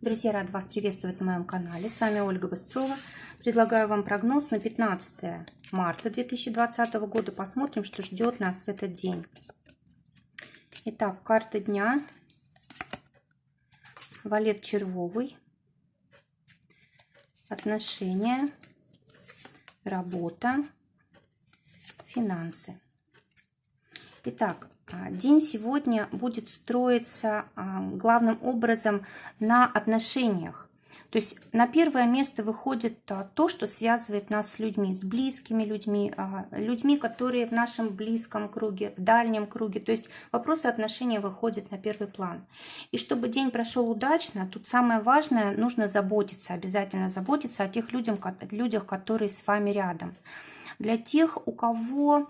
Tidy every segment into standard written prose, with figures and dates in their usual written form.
Друзья, рад вас приветствовать на моем канале. С вами Ольга Быстрова. Предлагаю вам прогноз на 15 марта 2020 года. Посмотрим, что ждет нас в этот день. Итак, карта дня. Валет червовый. Отношения. Работа. Финансы. Итак, день сегодня будет строиться главным образом на отношениях. То есть на первое место выходит то, что связывает нас с людьми, с близкими людьми, людьми, которые в нашем близком круге, в дальнем круге. То есть вопросы отношений выходят на первый план. И чтобы день прошел удачно, тут самое важное, нужно заботиться, обязательно заботиться о тех людях, которые с вами рядом. Для тех, у кого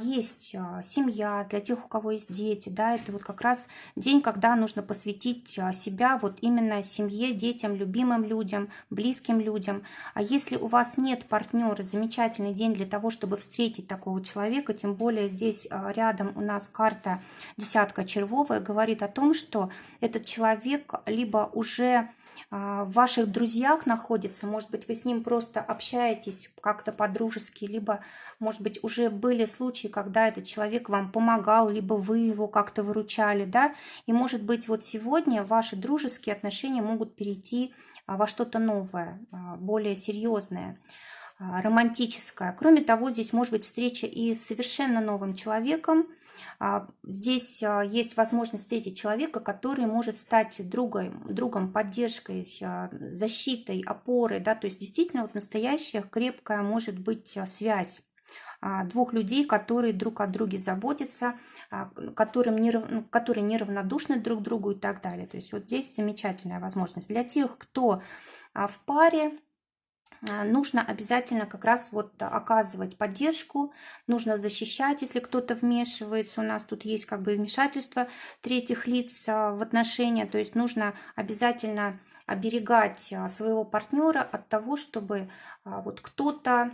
есть семья, для тех, у кого есть дети, да, это вот как раз день, когда нужно посвятить себя вот именно семье, детям, любимым людям, близким людям. А если у вас нет партнера, замечательный день для того, чтобы встретить такого человека, тем более здесь рядом у нас карта десятка червовая, говорит о том, что этот человек либо уже в ваших друзьях находится, может быть, вы с ним просто общаетесь как-то по-дружески, либо, может быть, уже были случаи, когда этот человек вам помогал, либо вы его как-то выручали, да, и, может быть, вот сегодня ваши дружеские отношения могут перейти во что-то новое, более серьезное, романтическое. Кроме того, здесь может быть встреча и с совершенно новым человеком. Здесь есть возможность встретить человека, который может стать другом, поддержкой, защитой, опорой. Да? То есть действительно вот настоящая крепкая может быть связь двух людей, которые друг о друге заботятся, которые неравнодушны друг к другу и так далее. То есть вот здесь замечательная возможность. Для тех, кто в паре, нужно обязательно как раз вот оказывать поддержку, нужно защищать, если кто-то вмешивается. У нас тут есть как бы вмешательство третьих лиц в отношения, то есть нужно обязательно оберегать своего партнера от того, чтобы вот кто-то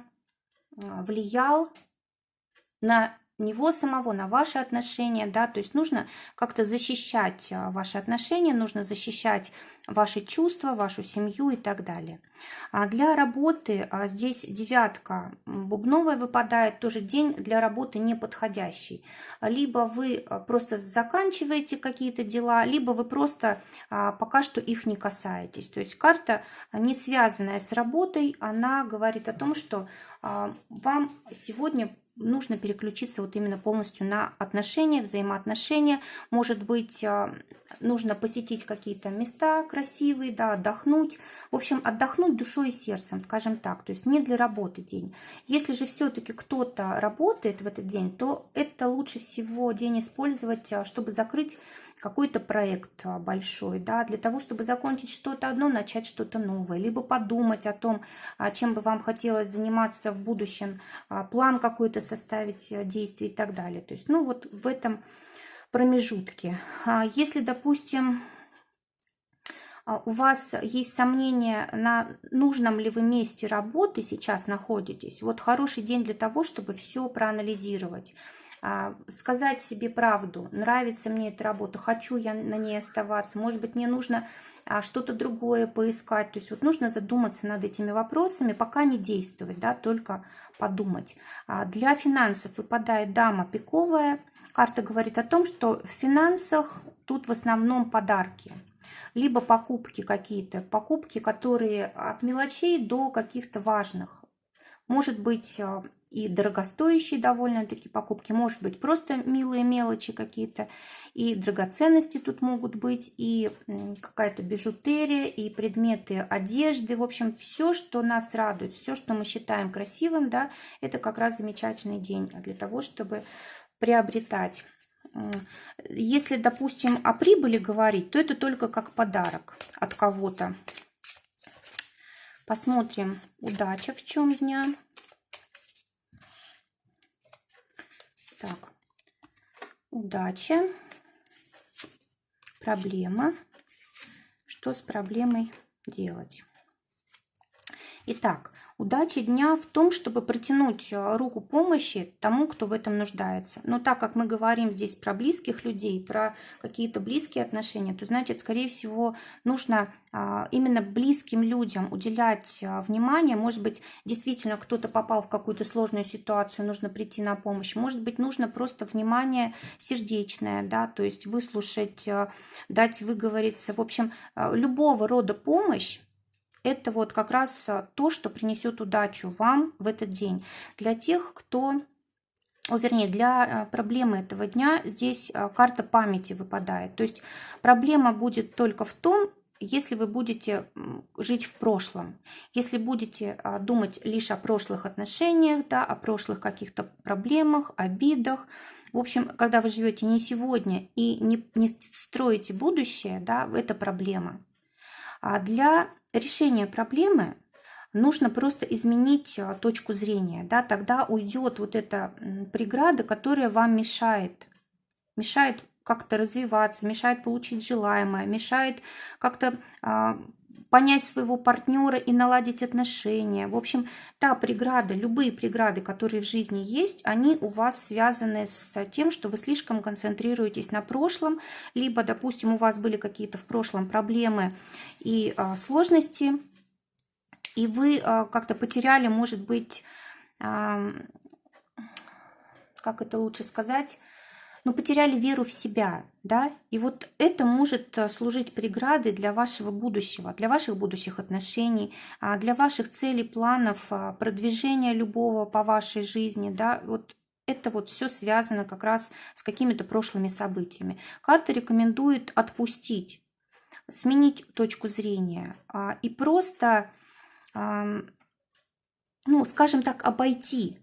влиял на него самого, на ваши отношения, да, то есть нужно как-то защищать ваши отношения, нужно защищать ваши чувства, вашу семью и так далее. А для работы здесь девятка бубновая выпадает, тоже день для работы неподходящий. Либо вы просто заканчиваете какие-то дела, либо вы просто пока что их не касаетесь. То есть карта, не связанная с работой, она говорит о том, что вам сегодня нужно переключиться вот именно полностью на отношения, взаимоотношения. Может быть, нужно посетить какие-то места красивые, да, отдохнуть. В общем, отдохнуть душой и сердцем, скажем так. То есть не для работы день. Если же все-таки кто-то работает в этот день, то это лучше всего день использовать, чтобы закрыть какой-то проект большой, да, для того, чтобы закончить что-то одно, начать что-то новое, либо подумать о том, чем бы вам хотелось заниматься в будущем, план какой-то составить, действий и так далее. То есть, ну вот в этом промежутке. Если, допустим, у вас есть сомнения, на нужном ли вы месте работы сейчас находитесь, вот хороший день для того, чтобы все проанализировать. Сказать себе правду, нравится мне эта работа, хочу я на ней оставаться, может быть, мне нужно что-то другое поискать. То есть вот нужно задуматься над этими вопросами, пока не действовать, да, только подумать. Для финансов выпадает дама пиковая. Карта говорит о том, что в финансах тут в основном подарки. Либо покупки какие-то, покупки, которые от мелочей до каких-то важных. Может быть, и дорогостоящие довольно-таки покупки, может быть, просто милые мелочи какие-то, и драгоценности тут могут быть, и какая-то бижутерия, и предметы одежды. В общем, все, что нас радует, все, что мы считаем красивым, да, это как раз замечательный день для того, чтобы приобретать. Если, допустим, о прибыли говорить, то это только как подарок от кого-то. Посмотрим, удача в чем дня. Так, удача, проблема. Что с проблемой делать? Итак, Удача дня в том, чтобы протянуть руку помощи тому, кто в этом нуждается. Но так как мы говорим здесь про близких людей, про какие-то близкие отношения, то значит, скорее всего, нужно именно близким людям уделять внимание. Может быть, действительно кто-то попал в какую-то сложную ситуацию, нужно прийти на помощь. Может быть, нужно просто внимание сердечное, да, то есть выслушать, дать выговориться. В общем, любого рода помощь, это вот как раз то, что принесет удачу вам в этот день. Для тех, кто, вернее, для проблемы этого дня здесь карта памяти выпадает. То есть проблема будет только в том, если вы будете жить в прошлом, если будете думать лишь о прошлых отношениях, да, о прошлых каких-то проблемах, обидах. В общем, когда вы живете не сегодня и не строите будущее, да, это проблема. А для решения проблемы нужно просто изменить точку зрения, да, тогда уйдет вот эта преграда, которая вам мешает как-то развиваться, мешает получить желаемое, мешает как-то понять своего партнера и наладить отношения. В общем, та преграда, любые преграды, которые в жизни есть, они у вас связаны с тем, что вы слишком концентрируетесь на прошлом, либо, допустим, у вас были какие-то в прошлом проблемы и сложности, и вы как-то потеряли, может быть, как это лучше сказать, потеряли веру в себя, да, и вот это может служить преградой для вашего будущего, для ваших будущих отношений, для ваших целей, планов, продвижения любого по вашей жизни, да, вот это вот все связано как раз с какими-то прошлыми событиями. Карта рекомендует отпустить, сменить точку зрения и просто, скажем так, обойти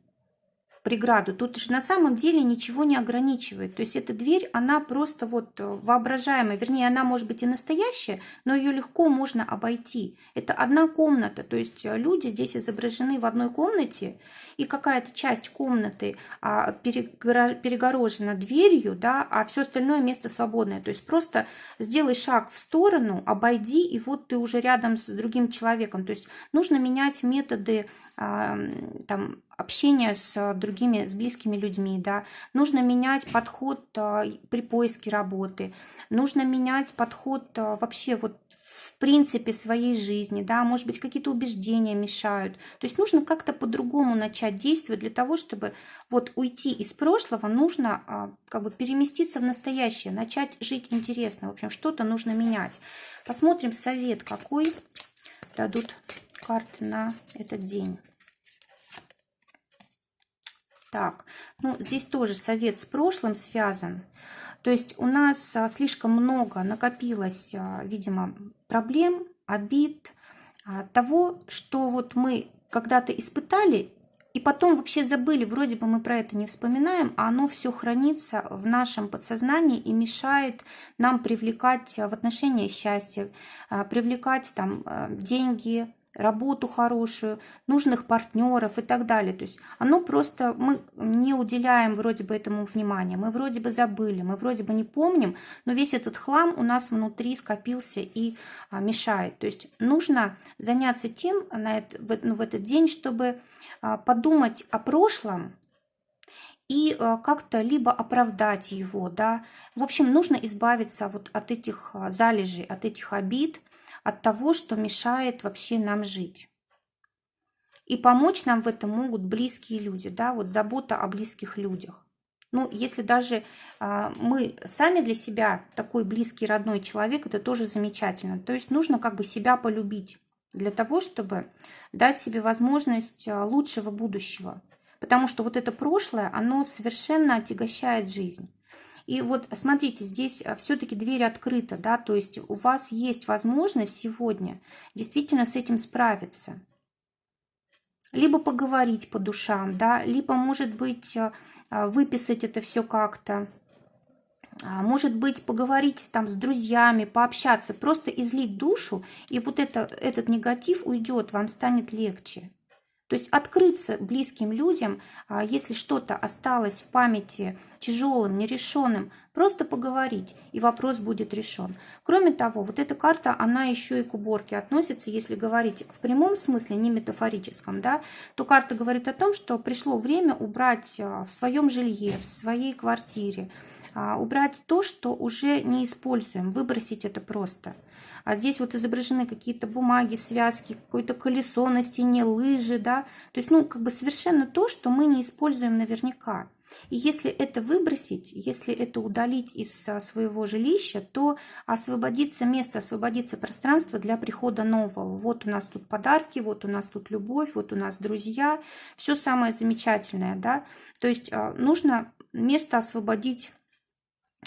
преграду. Тут же на самом деле ничего не ограничивает. То есть эта дверь, она просто вот воображаемая. Вернее, она может быть и настоящая, но ее легко можно обойти. Это одна комната. То есть люди здесь изображены в одной комнате, и какая-то часть комнаты перегорожена дверью, да, а все остальное место свободное. То есть просто сделай шаг в сторону, обойди, и вот ты уже рядом с другим человеком. То есть нужно менять методы общения с другими, с близкими людьми, да, нужно менять подход при поиске работы, нужно менять подход вообще вот в принципе своей жизни, да, может быть, какие-то убеждения мешают, то есть нужно как-то по-другому начать действовать. Для того, чтобы вот уйти из прошлого, нужно как бы переместиться в настоящее, начать жить интересно, в общем, что-то нужно менять. Посмотрим совет, какой дадут карты на этот день. Так, здесь тоже совет с прошлым связан. То есть у нас слишком много накопилось, видимо, проблем, обид, того, что вот мы когда-то испытали, и потом вообще забыли, вроде бы мы про это не вспоминаем, а оно все хранится в нашем подсознании и мешает нам привлекать в отношения счастье, привлекать там деньги, работу хорошую, нужных партнеров и так далее. То есть оно просто, мы не уделяем вроде бы этому внимания, мы вроде бы забыли, мы вроде бы не помним, но весь этот хлам у нас внутри скопился и мешает. То есть нужно заняться тем в этот день, чтобы подумать о прошлом и как-то либо оправдать его, да. В общем, нужно избавиться вот от этих залежей, от этих обид, от того, что мешает вообще нам жить. И помочь нам в этом могут близкие люди, да, вот забота о близких людях. Если даже мы сами для себя такой близкий, родной человек, это тоже замечательно. То есть нужно как бы себя полюбить для того, чтобы дать себе возможность лучшего будущего. Потому что вот это прошлое, оно совершенно отягощает жизнь. И вот смотрите, здесь все-таки дверь открыта, да, то есть у вас есть возможность сегодня действительно с этим справиться. Либо поговорить по душам, да, либо, может быть, выписать это все как-то. Может быть, поговорить там с друзьями, пообщаться, просто излить душу, и вот этот негатив уйдет, вам станет легче. То есть открыться близким людям, если что-то осталось в памяти тяжелым, нерешенным, просто поговорить, и вопрос будет решен. Кроме того, вот эта карта, она еще и к уборке относится, если говорить в прямом смысле, не метафорическом, да, то карта говорит о том, что пришло время убрать в своем жилье, в своей квартире, убрать то, что уже не используем, выбросить это просто. А здесь вот изображены какие-то бумаги, связки, какое-то колесо на стене, лыжи, да, то есть, ну, как бы совершенно то, что мы не используем наверняка. И если это выбросить, если это удалить из своего жилища, то освободится место, освободится пространство для прихода нового. Вот у нас тут подарки, вот у нас тут любовь, вот у нас друзья, все самое замечательное, да. То есть нужно место освободить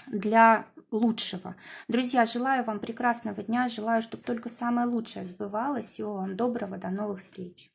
для лучшего. Друзья, желаю вам прекрасного дня, желаю, чтобы только самое лучшее сбывалось. Всего вам доброго, до новых встреч.